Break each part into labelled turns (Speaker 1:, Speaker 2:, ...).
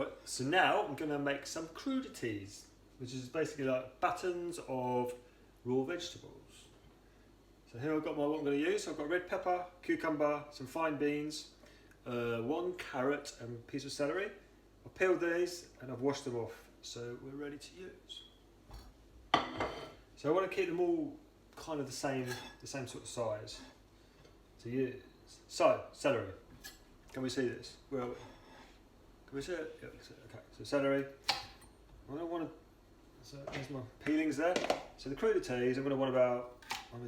Speaker 1: Right, so now I'm going to make some crudities, which is basically like battens of raw vegetables. So here I've got what I'm going to use. I've got red pepper, cucumber, some fine beans, 1 carrot and a piece of celery. I've peeled these and I've washed them off, so we're ready to use. So I want to keep them all kind of the same sort of size to use. So, celery. Can we see this? Where are we? Can we see it? Yeah, we can see it. Okay, so celery. I don't want to, so there's my peelings there. So the crudités, I'm going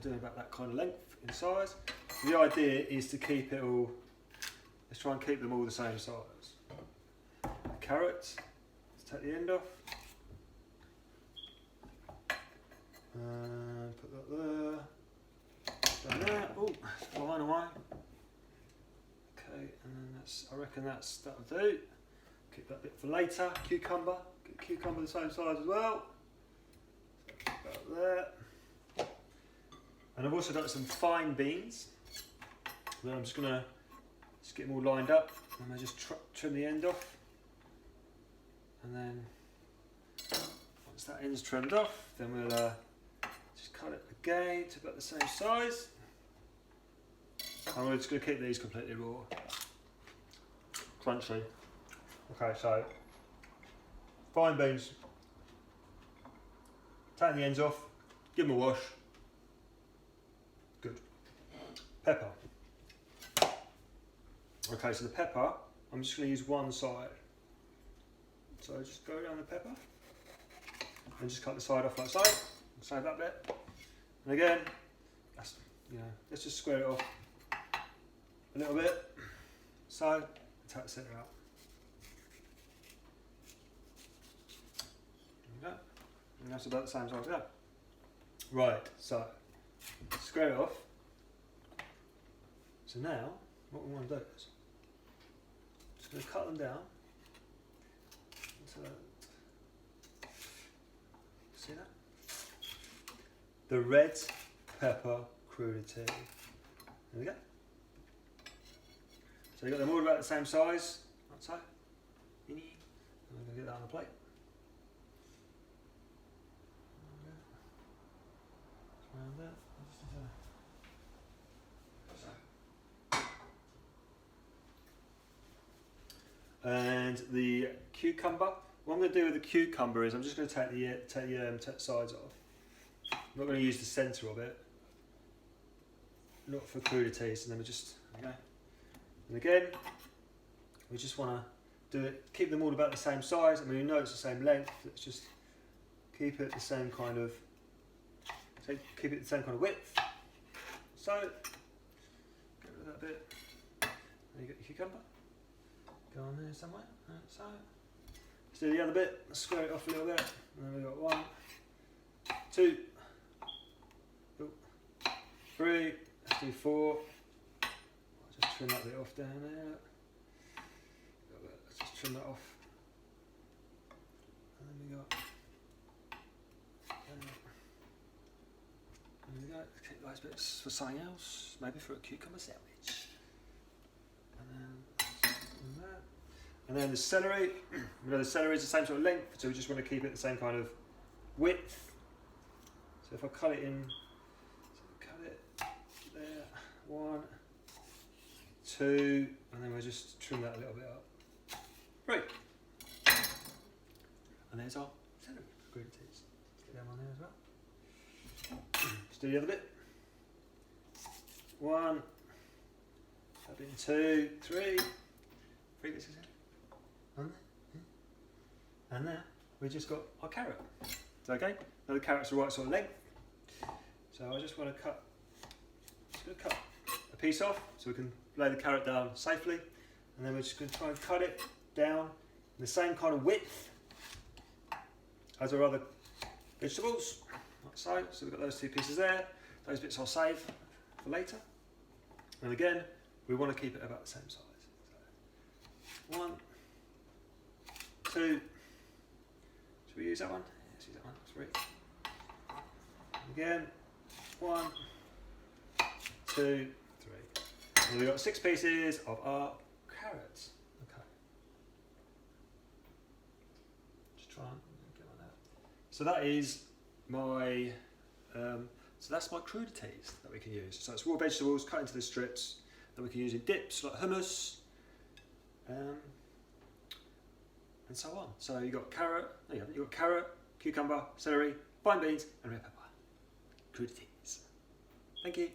Speaker 1: to do about that kind of length in size. So the idea is to keep it all, let's try and keep them all the same size. Carrots, let's take the end off. And put that there. Down there. Oh, it's flying away. Okay, and then I reckon that'll do. Keep that bit for later. Cucumber. Get cucumber the same size as well. About there. And I've also got some fine beans. Then I'm just going to get them all lined up. And I just trim the end off. And then once that end's trimmed off, then we'll just cut it again to about the same size. And we're just going to keep these completely raw. Crunchy. Okay, so fine beans. Take the ends off, give them a wash. Good. Pepper. Okay, so the pepper, I'm just going to use one side. So just go down the pepper and just cut the side off like so. Save that bit. And again, let's just square it off a little bit. So take the centre out. There we go. And that's about the same size, yeah. Right, so square it off. So now, what we want to do is just going to cut them down. See that? The red pepper crudité. There we go. So you got them all about the same size, like so. And we're going to get that on the plate. Around that. And the cucumber. What I'm going to do with the cucumber is I'm just going to take the sides off. I'm not going to use the centre of it. Not for crudités. And then we just, okay. And again, we just want to do it. Keep them all about the same size. I mean, you know it's the same length. Let's just keep it the same kind of. So keep it the same kind of width. So get rid of that bit. There you got your cucumber. Go on there somewhere. Right, so let's do the other bit. Let's square it off a little bit. And then we've got 1, 2, 3. Let's do 4. I'll just trim that bit off down there. Let's just trim that off. And then we got. There we go. Keep those bits for something else. Maybe for a cucumber sandwich. And then the celery, you know the celery is the same sort of length, so we just want to keep it the same kind of width. So if I cut it in, cut it there, 1, 2, and then we'll just trim that a little bit up. Right. And there's our celery crudités. Let's get them on there as well. Let's do the other bit. 1, 2, 3. 3 bits of celery. And there we just got our carrot. So okay, now the carrot's the right sort of length. So I just want to cut a piece off so we can lay the carrot down safely, and then we're just going to try and cut it down in the same kind of width as our other vegetables, like so. So we've got those 2 pieces there. Those bits I'll save for later. And again, we want to keep it about the same size. So 1, 2. Should we use that one? Let's use that one. 3. Again. 1, 2, 3. And we've got 6 pieces of our carrots. Okay. try and get on that. So that is my, that's my crudités that we can use. So it's raw vegetables cut into the strips that we can use in dips like hummus, and so on. So you've got carrot, cucumber, celery, fine beans, and red pepper. Crudités. Thank you.